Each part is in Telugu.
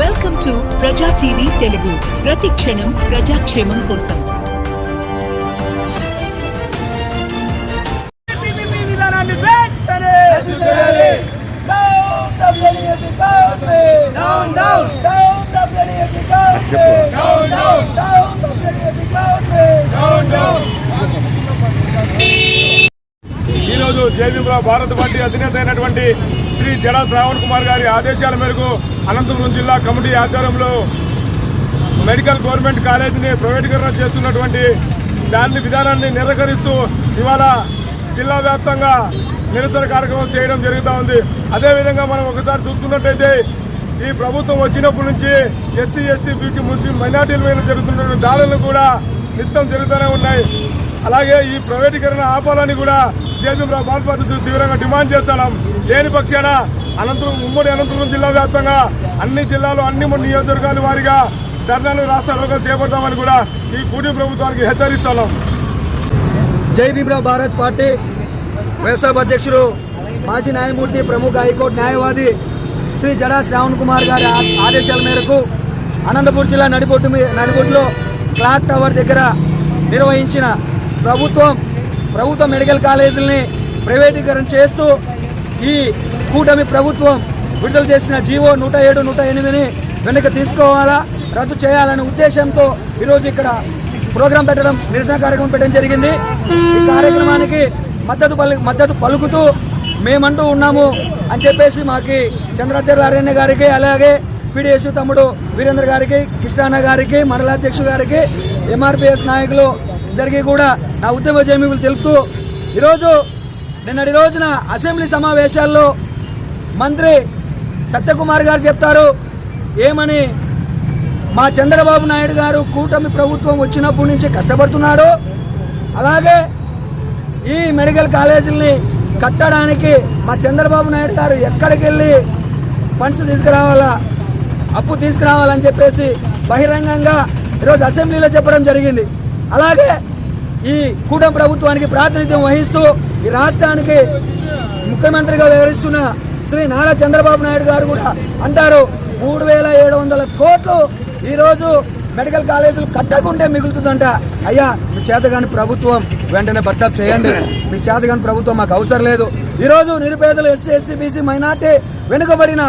వెల్కమ్ టు ప్రజా టీవీ తెలుగు. ప్రతి క్షణం ప్రజాక్షేమం కోసం. ఈరోజు జేబీఎం భారత్ పార్టీ అధినేత అయినటువంటి శ్రీ జడా శ్రావణ్ కుమార్ గారి ఆదేశాల మేరకు అనంతపురం జిల్లా కమిటీ ఆధ్వర్యంలో మెడికల్ గవర్నమెంట్ కాలేజీని ప్రైవేటీకరణ చేస్తున్నటువంటి దాని విధానాన్ని నిరాకరిస్తూ ఇవాళ జిల్లా వ్యాప్తంగా నిరసన కార్యక్రమం చేయడం జరుగుతూ ఉంది. అదేవిధంగా మనం ఒకసారి చూసుకున్నట్టయితే ఈ ప్రభుత్వం వచ్చినప్పటి నుంచి ఎస్సీ, ఎస్టీ, బీసీ, ముస్లిం మైనార్టీల మీద జరుగుతున్న దాడులు కూడా నిత్యం జరుగుతూనే ఉన్నాయి. అలాగే ఈ ప్రైవేటీకరణ ఆపాలని కూడా జేబీఎం భారత పార్టీ తీవ్రంగా డిమాండ్ చేస్తున్నాం. లేని పక్షాన ఉమ్మడి అనంతపురం జిల్లా వ్యాప్తంగా అన్ని జిల్లాలు అన్ని నియోజకవర్గాల వారిగా ధర్నాలు రాస్తారోకలు చేపడతామని కూడా ఈ కూటమి ప్రభుత్వానికి హెచ్చరిస్తున్నాం. జేబీఎం భారత్ పార్టీ వ్యవస్థాపక అధ్యక్షులు మాజీ న్యాయమూర్తి ప్రముఖ హైకోర్టు న్యాయవాది శ్రీ జడా శ్రావణ్ కుమార్ గారి ఆదేశాల మేరకు అనంతపురం జిల్లా నడిబొట్టులో క్లాక్ టవర్ దగ్గర నిర్వహించిన ప్రభుత్వ మెడికల్ కాలేజీలని ప్రైవేటీకరణ చేస్తూ ఈ కూటమి ప్రభుత్వం విడుదల చేసిన జీవో 107, 108ని వెనక్కి తీసుకోవాలా, రద్దు చేయాలనే ఉద్దేశంతో ఈరోజు ఇక్కడ ప్రోగ్రాం పెట్టడం, నిరసన కార్యక్రమం పెట్టడం జరిగింది. ఈ కార్యక్రమానికి మద్దతు పలుకుతూ మేమంటూ ఉన్నాము అని చెప్పేసి మాకి చంద్రాచార్య అరణ్య గారికి, అలాగే పీడిఎస్ తమ్ముడు వీరేంద్ర గారికి, కృష్ణాన్న గారికి, మండలాధ్యక్షుడు గారికి, ఎంఆర్పిఎస్ నాయకులు ఇద్దరికి కూడా నా ఉద్యమ జేబీఎంలు తెలుపుతూ ఈరోజు నిన్నటి రోజున అసెంబ్లీ సమావేశాల్లో మంత్రి సత్యకుమార్ గారు చెప్తారు ఏమని, మా చంద్రబాబు నాయుడు గారు కూటమి ప్రభుత్వం వచ్చినప్పటి నుంచి కష్టపడుతున్నాడు, అలాగే ఈ మెడికల్ కాలేజీలని కట్టడానికి మా చంద్రబాబు నాయుడు గారు ఎక్కడికి వెళ్ళి ఫండ్స్ తీసుకురావాలా, అప్పు తీసుకురావాలని చెప్పేసి బహిరంగంగా ఈరోజు అసెంబ్లీలో చెప్పడం జరిగింది. అలాగే ఈ కూటమి ప్రభుత్వానికి ప్రాతినిధ్యం వహిస్తూ ఈ రాష్ట్రానికి ముఖ్యమంత్రిగా వ్యవహరిస్తున్న శ్రీ నారా చంద్రబాబు నాయుడు గారు కూడా అంటారు 3,700 కోట్లు ఈరోజు మెడికల్ కాలేజీలు కట్టకుంటే మిగులుతుందంట. అయ్యా, మీ చేతగాని ప్రభుత్వం వెంటనే బర్తాప్ చేయండి. మీ చేతగాని ప్రభుత్వం మాకు అవసరం లేదు. ఈరోజు నిరుపేదలు, ఎస్సీ, ఎస్టీ, బీసీ, మైనార్టీ, వెనుకబడిన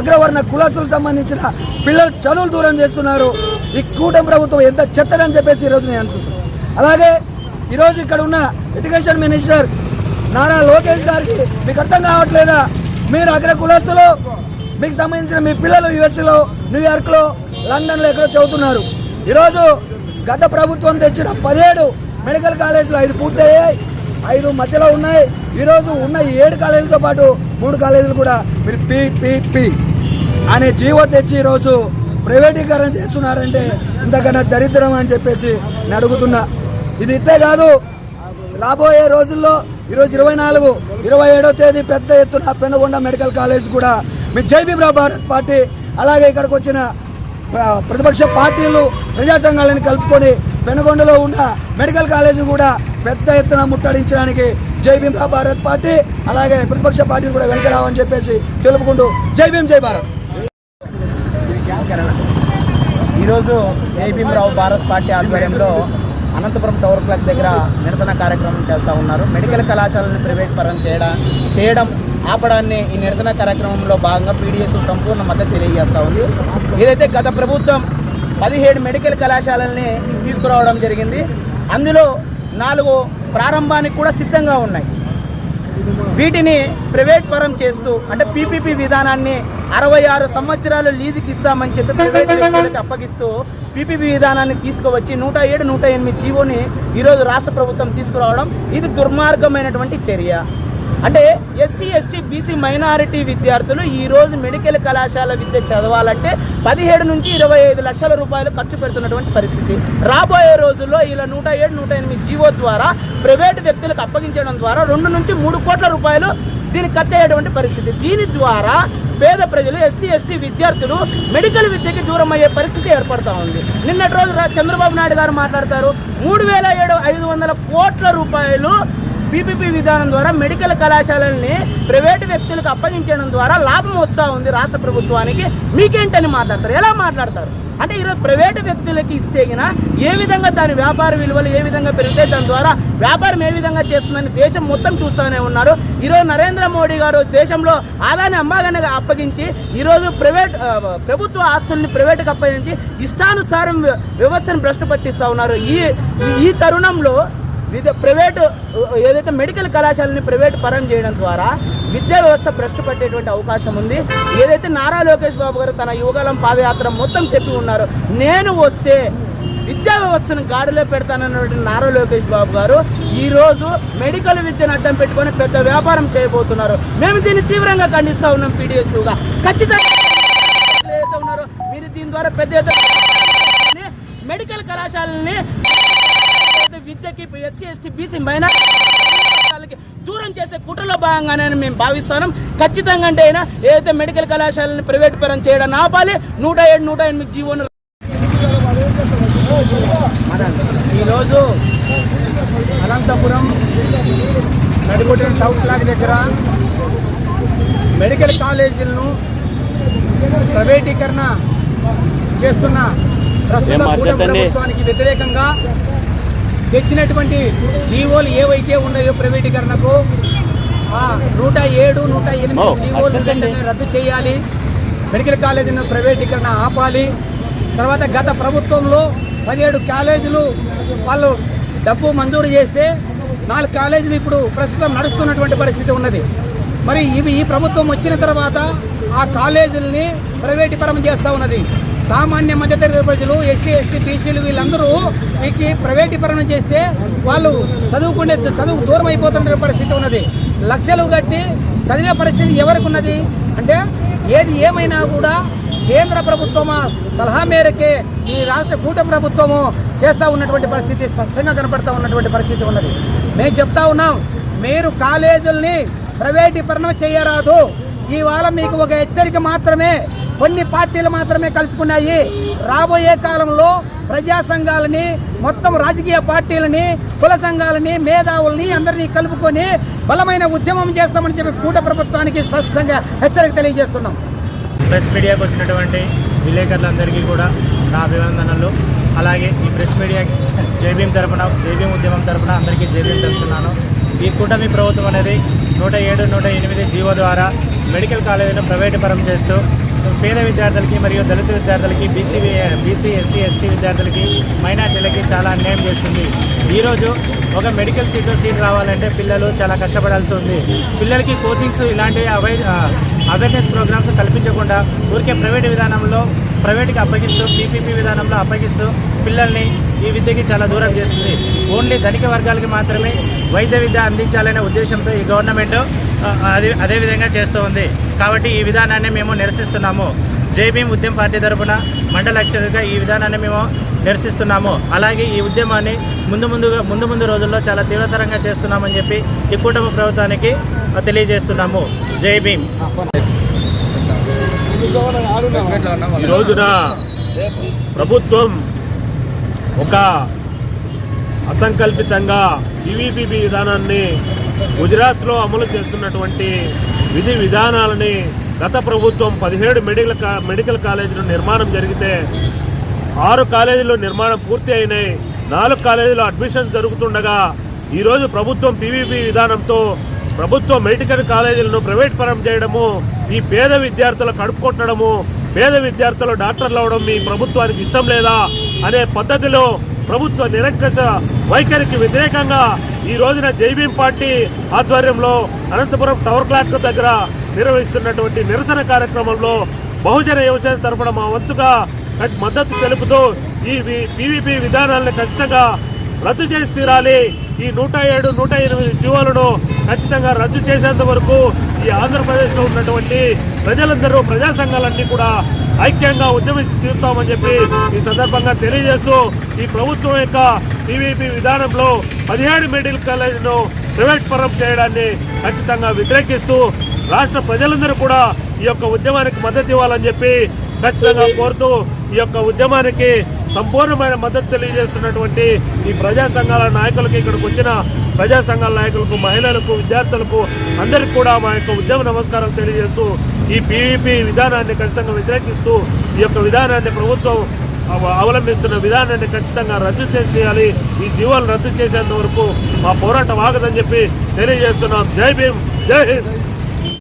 అగ్రవర్ణ కులస్తులకు సంబంధించిన పిల్లలు చదువులు దూరం చేస్తున్నారు. ఈ కూటమి ప్రభుత్వం ఎంత చెత్తదని చెప్పేసి ఈరోజు నేను అంటున్నాను. అలాగే ఈరోజు ఇక్కడ ఉన్న ఎడ్యుకేషన్ మినిస్టర్ నారా లోకేష్ గారికి మీకు అర్థం కావట్లేదా? మీరు అగ్ర కులస్తులు, మీకు సంబంధించిన మీ పిల్లలు యుఎస్లో, న్యూయార్క్లో, లండన్లో ఎక్కడో చదువుతున్నారు. ఈరోజు గత ప్రభుత్వం తెచ్చిన 17 మెడికల్ కాలేజీలు 5 పూర్తయ్యాయి, 5 మధ్యలో ఉన్నాయి. ఈరోజు ఉన్న 7 కాలేజీలతో పాటు 3 కాలేజీలు కూడా మీరు పీపీపీ అనే జీవో తెచ్చి ఈరోజు ప్రైవేటీకరణ చేస్తున్నారంటే ఇంతకన్నా దరిద్రం అని చెప్పేసి నేను అడుగుతున్నా. ఇది ఇంతే కాదు, రాబోయే రోజుల్లో ఈరోజు 24, 27వ తేదీ పెద్ద ఎత్తున పెనుగొండ మెడికల్ కాలేజ్ కూడా మీ జేబీఎం భారత్ పార్టీ, అలాగే ఇక్కడికి వచ్చిన ప్రతిపక్ష పార్టీలు, ప్రజా సంఘాలను కలుపుకొని పెనుగొండలో ఉన్న మెడికల్ కాలేజీని కూడా పెద్ద ఎత్తున ముట్టడించడానికి జేబీఎం భారత్ పార్టీ, అలాగే ప్రతిపక్ష పార్టీలు కూడా వెనక రావని చెప్పేసి తెలుపుకుంటూ జై భీమ్, జై భారత్. ఈరోజు జేబీఎం భారత్ పార్టీ ఆధ్వర్యంలో అనంతపురం టవర్ క్లాక్ దగ్గర నిరసన కార్యక్రమం చేస్తూ ఉన్నారు. మెడికల్ కళాశాలను ప్రైవేట్ పరం చేయడం ఆపడాన్ని ఈ నిరసన కార్యక్రమంలో భాగంగా పీడిఎస్ సంపూర్ణ మద్దతు తెలియజేస్తూ ఉంది. ఏదైతే గత ప్రభుత్వం 17 మెడికల్ కళాశాలల్ని తీసుకురావడం జరిగింది, అందులో 4 ప్రారంభానికి కూడా సిద్ధంగా ఉన్నాయి. వీటిని ప్రైవేట్ పరం చేస్తూ, అంటే పీపీపీ విధానాన్ని 66 సంవత్సరాలు లీజుకి ఇస్తామని చెప్పి ప్రైవేట్ వ్యక్తులకు అప్పగిస్తూ పీపీపీ విధానాన్ని తీసుకువచ్చి 107, 108 జీవోని ఈరోజు రాష్ట్ర ప్రభుత్వం తీసుకురావడం ఇది దుర్మార్గమైనటువంటి చర్య. అంటే ఎస్సీ, ఎస్టీ, బీసీ, మైనారిటీ విద్యార్థులు ఈరోజు మెడికల్ కళాశాల విద్య చదవాలంటే 17 నుంచి 25 లక్షల రూపాయలు ఖర్చు పెడుతున్నటువంటి పరిస్థితి. రాబోయే రోజుల్లో ఇలా 107, 108 జీవో ద్వారా ప్రైవేటు వ్యక్తులకు అప్పగించడం ద్వారా 2 నుంచి 3 కోట్ల రూపాయలు దీనికి ఖర్చు అయ్యేటువంటి పరిస్థితి. దీని ద్వారా పేద ప్రజలు, ఎస్సీ, ఎస్టీ విద్యార్థులు మెడికల్ విద్యకి దూరం అయ్యే పరిస్థితి ఏర్పడుతూ ఉంది. నిన్నటి రోజు చంద్రబాబు నాయుడు గారు మాట్లాడతారు 3,500 కోట్ల రూపాయలు పీపీపీ విధానం ద్వారా మెడికల్ కళాశాలల్ని ప్రైవేటు వ్యక్తులకు అప్పగించడం ద్వారా లాభం వస్తూ ఉంది రాష్ట్ర ప్రభుత్వానికి, మీకేంటని మాట్లాడతారు? ఎలా మాట్లాడతారు? అంటే ఈరోజు ప్రైవేటు వ్యక్తులకి ఇస్తే ఏ విధంగా దాని వ్యాపార విలువలు ఏ విధంగా పెరిగితే దాని ద్వారా వ్యాపారం ఏ విధంగా చేస్తుందని దేశం మొత్తం చూస్తూనే ఉన్నారు. ఈరోజు నరేంద్ర మోడీ గారు దేశంలో ఆదాని అంబాగానే అప్పగించి ఈరోజు ప్రభుత్వ ఆస్తుల్ని ప్రైవేటుకు అప్పగించి ఇష్టానుసారం వ్యవస్థను భ్రష్టు పట్టిస్తూ ఉన్నారు. ఈ తరుణంలో ప్రైవేటు ఏదైతే మెడికల్ కళాశాలని ప్రైవేటు పరం చేయడం ద్వారా విద్యా వ్యవస్థ భ్రష్టు పట్టేటువంటి అవకాశం ఉంది. ఏదైతే నారా లోకేష్ బాబు గారు తన యువకాలం పాదయాత్ర మొత్తం చెప్పి ఉన్నారు, నేను వస్తే విద్యా వ్యవస్థను గాడిలో పెడతానన్నటువంటి నారా లోకేష్ బాబు గారు ఈరోజు మెడికల్ విద్యను అడ్డం పెట్టుకొని పెద్ద వ్యాపారం చేయబోతున్నారు. మేము దీన్ని తీవ్రంగా ఖండిస్తూ ఉన్నాం. పీడిఎస్గా ఖచ్చితంగా ఏదైతే ఉన్నారో మీరు దీని ద్వారా పెద్ద మెడికల్ కళాశాలని విద్యకి ఎస్సీ ఎస్టీ బీసీ మైనారిటీ దూరం చేసే కుట్రలో భాగంగానే మేము భావిస్తున్నాం. ఖచ్చితంగా అంటే అయినా ఏదైతే మెడికల్ కళాశాలని ప్రైవేట్ పరం చేయడాన్ని ఆపాలి. 107, 108 జీవోను ఈరోజు అనంతపురం నడిగొట్టిన టౌన్ క్లాక్ దగ్గర మెడికల్ కాలేజీలను ప్రైవేటీకరణ చేస్తున్న ప్రస్తుత ప్రభుత్వానికి వ్యతిరేకంగా తెచ్చినటువంటి జీవోలు ఏవైతే ఉన్నాయో ప్రైవేటీకరణకు 107, 108 జీవోలు వెంటనే రద్దు చేయాలి. మెడికల్ కాలేజీలను ప్రైవేటీకరణ ఆపాలి. తర్వాత గత ప్రభుత్వంలో 17 కాలేజీలు వాళ్ళు డబ్బు మంజూరు చేస్తే 4 కాలేజీలు ఇప్పుడు ప్రస్తుతం నడుస్తున్నటువంటి పరిస్థితి ఉన్నది. మరి ఈ ప్రభుత్వం వచ్చిన తర్వాత ఆ కాలేజీలని ప్రైవేటీకరణ చేస్తూ ఉన్నది. సామాన్య మధ్యతరగతి ప్రజలు, ఎస్సీ ఎస్టీ బీసీలు వీళ్ళందరూ వీటికి ప్రైవేటీకరణ చేస్తే వాళ్ళు చదువుకు దూరం అయిపోతున్న పరిస్థితి ఉన్నది. లక్షలు కట్టి చదివే పరిస్థితి ఎవరికి ఉన్నది? అంటే ఏది ఏమైనా కూడా కేంద్ర ప్రభుత్వమా సలహా మేరకే ఈ రాష్ట్ర కూటమి ప్రభుత్వము చేస్తూ ఉన్నటువంటి పరిస్థితి స్పష్టంగా కనపడుతూ ఉన్నటువంటి పరిస్థితి ఉన్నది. మేము చెప్తా ఉన్నాం, మీరు కాలేజీల్ని ప్రైవేటీకరణ చేయరాదు. ఇవాళ మీకు ఒక హెచ్చరిక మాత్రమే, కొన్ని పార్టీలు మాత్రమే కలుసుకున్నాయి. రాబోయే కాలంలో ప్రజా సంఘాలని, మొత్తం రాజకీయ పార్టీలని, కుల సంఘాలని, మేధావుల్ని అందరినీ కలుపుకొని బలమైన ఉద్యమం చేస్తామని చెప్పి కూట ప్రభుత్వానికి స్పష్టంగా హెచ్చరిక తెలియజేస్తున్నాం. ప్రెస్ మీడియాకు వచ్చినటువంటి విలేకరులందరికీ కూడా నా అభినందనలు. అలాగే ఈ ప్రెస్ మీడియా జైభీం ఉద్యమం తరఫున అందరికీ జైభీం తెలుపుతున్నాను. ఈ కూటమి ప్రభుత్వం అనేది 107, 108 జీవో ద్వారా మెడికల్ కాలేజీలను ప్రైవేటు పరం చేస్తూ పేద విద్యార్థులకి మరియు దళిత విద్యార్థులకి, బీసీ ఎస్సీ ఎస్టీ విద్యార్థులకి, మైనార్టీలకి చాలా అన్యాయం చేస్తుంది. ఈరోజు ఒక మెడికల్ సీట్ రావాలంటే పిల్లలు చాలా కష్టపడాల్సి ఉంది. పిల్లలకి కోచింగ్స్ ఇలాంటి అవేర్నెస్ ప్రోగ్రామ్స్ కల్పించకుండా ఊరికే ప్రైవేట్కి అప్పగిస్తూ పీపీపీ విధానంలో అప్పగిస్తూ పిల్లల్ని ఈ విద్యకి చాలా దూరం చేస్తుంది. ఓన్లీ ధనిక వర్గాలకి మాత్రమే వైద్య విద్య అందించాలనే ఉద్దేశంతో ఈ గవర్నమెంట్ అదేవిధంగా చేస్తూ ఉంది. కాబట్టి ఈ విధానాన్ని మేము నిరసిస్తున్నాము. జైభీం ఉద్యమ పార్టీ తరఫున మండల అధ్యక్షుడిగా ఈ విధానాన్ని మేము నిరసిస్తున్నాము. అలాగే ఈ ఉద్యమాన్ని ముందు రోజుల్లో చాలా తీవ్రతరంగా చేస్తున్నామని చెప్పి ఈ కూటమి ప్రభుత్వానికి తెలియజేస్తున్నాము. జై భీమ్. ఈ రోజున ప్రభుత్వం ఒక అసంకల్పితంగా పీవీపీబీ విధానాన్ని గుజరాత్లో అమలు చేస్తున్నటువంటి విధి విధానాలని గత ప్రభుత్వం 17 మెడికల్ కాలేజీల నిర్మాణం జరిగితే 6 కాలేజీలు నిర్మాణం పూర్తి అయినాయి. 4 కాలేజీలో అడ్మిషన్ జరుగుతుండగా ఈరోజు ప్రభుత్వం పీవీపీ విధానంతో ప్రభుత్వ మెడికల్ కాలేజీలను ప్రైవేట్ పరం చేయడము, ఈ పేద విద్యార్థులు కడుపుకొట్టడము, పేద విద్యార్థులు డాక్టర్లు అవడం మీ ప్రభుత్వానికి ఇష్టం లేదా అనే పద్ధతిలో ప్రభుత్వ నిరంకుశ వైఖరికి వ్యతిరేకంగా ఈ రోజున జైభీం పార్టీ ఆధ్వర్యంలో అనంతపురం టవర్ క్లాక్ దగ్గర నిర్వహిస్తున్నటువంటి నిరసన కార్యక్రమంలో బహుజన యువసేన తరఫున మా వంతుగా మద్దతు తెలుపుతూ ఈ పీవీపీ విధానాలను ఖచ్చితంగా రద్దు చేసి తీరాలి. ఈ 107, 108 జీవోలను ఖచ్చితంగా రద్దు చేసేంత వరకు ఈ ఆంధ్రప్రదేశ్లో ఉన్నటువంటి ప్రజలందరూ, ప్రజా సంఘాలన్నీ కూడా ఐక్యంగా ఉద్యమించి తీరుతామని చెప్పి ఈ సందర్భంగా తెలియజేస్తూ ఈ ప్రభుత్వం యొక్క పీవీపీ విధానంలో 17 మెడికల్ కాలేజీను ప్రైవేట్ పరం చేయడాన్ని ఖచ్చితంగా వ్యతిరేకిస్తూ రాష్ట్ర ప్రజలందరూ కూడా ఈ యొక్క ఉద్యమానికి మద్దతు ఇవ్వాలని చెప్పి ఖచ్చితంగా కోరుతూ ఈ యొక్క ఉద్యమానికి సంపూర్ణమైన మద్దతు తెలియజేస్తున్నటువంటి ఈ ప్రజా సంఘాల నాయకులకి, ఇక్కడికి వచ్చిన ప్రజా సంఘాల నాయకులకు, మహిళలకు, విద్యార్థులకు అందరికీ కూడా మా యొక్క ఉద్యమ నమస్కారం తెలియజేస్తూ ఈ పీవీపీ విధానాన్ని ఖచ్చితంగా వ్యతిరేకిస్తూ ఈ యొక్క విధానాన్ని ప్రభుత్వం అవలంబిస్తున్న విధానాన్ని ఖచ్చితంగా రద్దు చేయాలి. ఈ జీవోలు రద్దు చేసేంత వరకు మా పోరాటం ఆగదని చెప్పి తెలియజేస్తున్నాం. జై భీమ్, జై హింద్.